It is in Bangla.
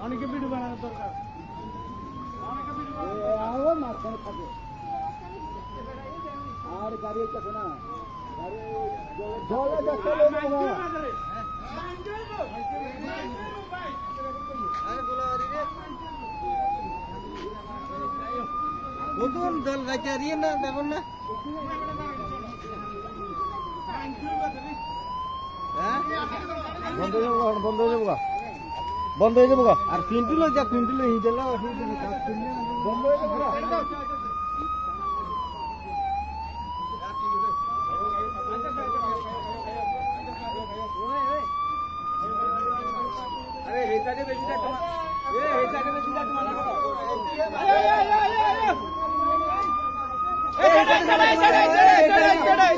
অনেকে ভিডিও বানানোর দরকার আর গাড়ি আছে না জলে নতুন জল গাইতে দিয়ে না দেখুন না বন্ধ হয়ে যাবো বন্ধ হয়ে যাবো আর কুইন্টুল যা কুইন্টুল হিজেলা বন্ধ হয়ে যাবো আরে এই সাইডে বেশি যা তোমার এই সাইডে বেশি যা তোমার এই সাইডে